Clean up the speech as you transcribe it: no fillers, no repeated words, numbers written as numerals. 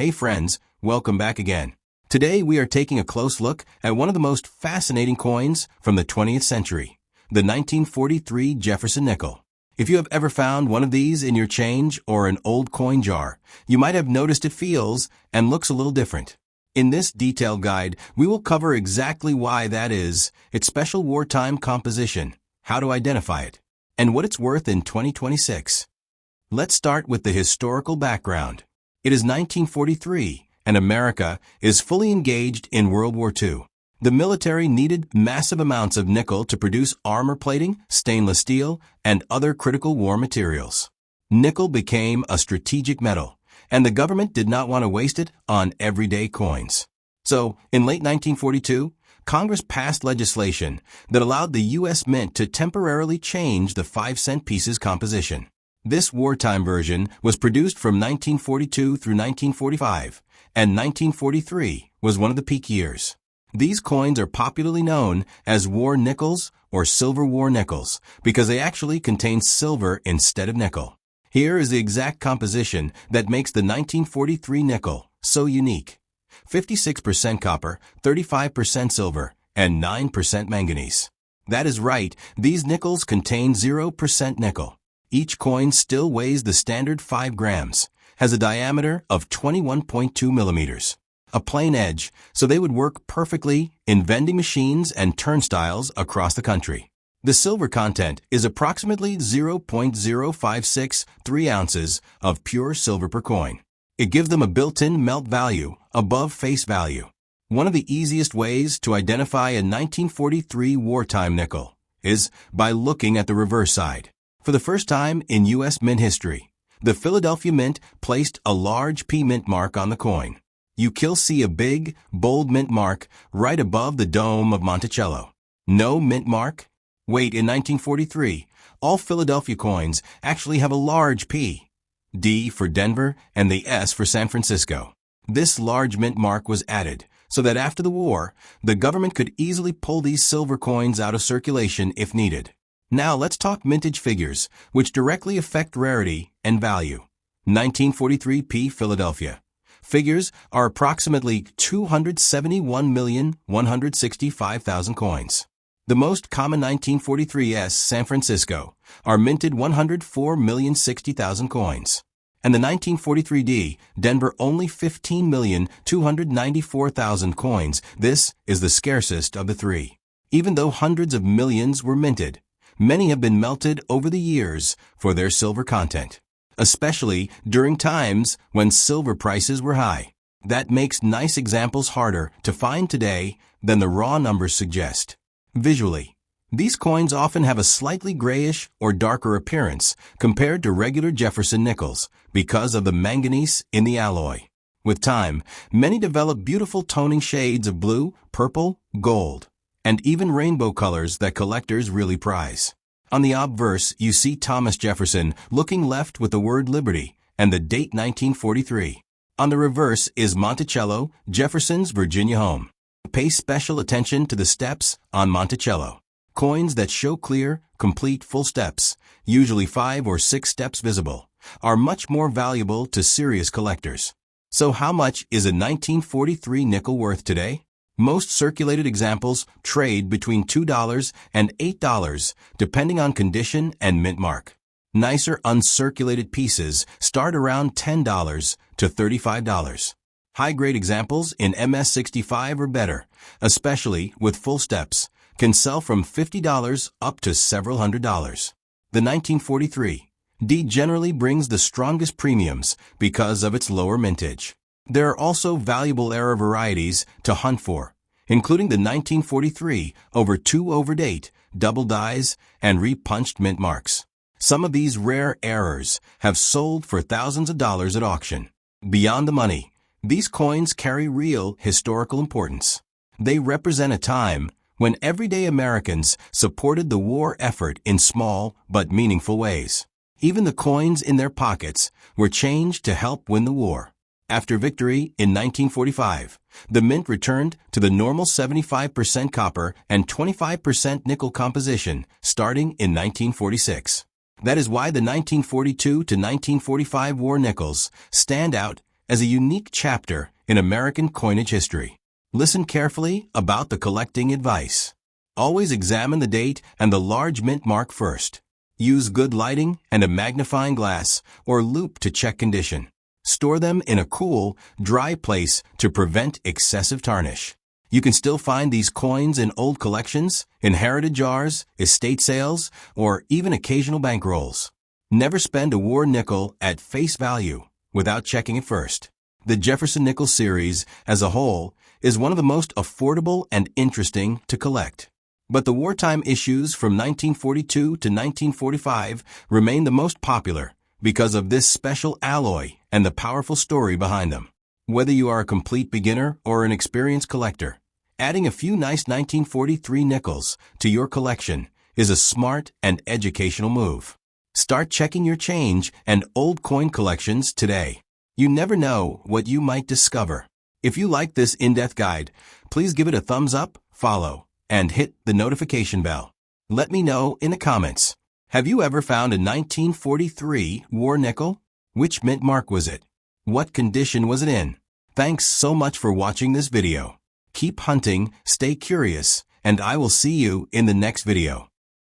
Hey friends, welcome back again. Today we are taking a close look at one of the most fascinating coins from the 20th century, the 1943 Jefferson nickel. If you have ever found one of these in your change or an old coin jar, you might have noticed it feels and looks a little different. In this detailed guide, we will cover exactly why that is, its special wartime composition, how to identify it, and what it's worth in 2026. Let's start with the historical background. It is 1943, and America is fully engaged in World War II. The military needed massive amounts of nickel to produce armor plating, stainless steel, and other critical war materials. Nickel became a strategic metal, and the government did not want to waste it on everyday coins. So, in late 1942, Congress passed legislation that allowed the U.S. Mint to temporarily change the 5-cent piece's composition. This wartime version was produced from 1942 through 1945, and 1943 was one of the peak years. These coins are popularly known as war nickels or silver war nickels because they actually contain silver instead of nickel. Here is the exact composition that makes the 1943 nickel so unique. 56% copper, 35% silver, and 9% manganese. That is right, these nickels contain 0% nickel. Each coin still weighs the standard 5 grams, has a diameter of 21.2 millimeters, a plain edge, so they would work perfectly in vending machines and turnstiles across the country. The silver content is approximately 0.0563 ounces of pure silver per coin. It gives them a built-in melt value above face value. One of the easiest ways to identify a 1943 wartime nickel is by looking at the reverse side. For the first time in U.S. Mint history, the Philadelphia Mint placed a large P mint mark on the coin. You can see a big, bold mint mark right above the dome of Monticello. No mint mark? Wait, in 1943, all Philadelphia coins actually have a large P, D for Denver, and the S for San Francisco. This large mint mark was added so that after the war, the government could easily pull these silver coins out of circulation if needed. Now let's talk mintage figures, which directly affect rarity and value. 1943 P Philadelphia. Figures are approximately 271,165,000 coins. The most common 1943 S San Francisco are minted 104,060,000 coins. And the 1943 D Denver only 15,294,000 coins. This is the scarcest of the three. Even though hundreds of millions were minted, many have been melted over the years for their silver content, especially during times when silver prices were high. That makes nice examples harder to find today than the raw numbers suggest. Visually, these coins often have a slightly grayish or darker appearance compared to regular Jefferson nickels because of the manganese in the alloy. With time, many develop beautiful toning shades of blue, purple, gold, and even rainbow colors that collectors really prize. On the obverse, you see Thomas Jefferson looking left with the word Liberty and the date 1943. On the reverse is Monticello, Jefferson's Virginia home. Pay special attention to the steps on Monticello. Coins that show clear, complete full steps, usually 5 or 6 steps visible, are much more valuable to serious collectors. So how much is a 1943 nickel worth today? Most circulated examples trade between $2 and $8 depending on condition and mint mark. Nicer uncirculated pieces start around $10 to $35. High-grade examples in MS65 or better, especially with full steps, can sell from $50 up to several $100s. The 1943 D generally brings the strongest premiums because of its lower mintage. There are also valuable era varieties to hunt for, including the 1943 over 2 overdate, double dies, and repunched mint marks. Some of these rare errors have sold for thousands of dollars at auction. Beyond the money, these coins carry real historical importance. They represent a time when everyday Americans supported the war effort in small but meaningful ways. Even the coins in their pockets were changed to help win the war. After victory in 1945, the mint returned to the normal 75% copper and 25% nickel composition starting in 1946. That is why the 1942 to 1945 war nickels stand out as a unique chapter in American coinage history. Listen carefully about the collecting advice. Always examine the date and the large mint mark first. Use good lighting and a magnifying glass or loupe to check condition. Store them in a cool, dry place to prevent excessive tarnish. You can still find these coins in old collections, inherited jars, estate sales, or even occasional bank rolls. Never spend a war nickel at face value without checking it first. The Jefferson Nickel series, as a whole, is one of the most affordable and interesting to collect. But the wartime issues from 1942 to 1945 remain the most popular because of this special alloy and the powerful story behind them. Whether you are a complete beginner or an experienced collector, adding a few nice 1943 nickels to your collection is a smart and educational move. Start checking your change and old coin collections today. You never know what you might discover. If you like this in-depth guide, please give it a thumbs up, follow, and hit the notification bell. Let me know in the comments. Have you ever found a 1943 war nickel? Which mint mark was it? What condition was it in? Thanks so much for watching this video. Keep hunting, stay curious, and I will see you in the next video.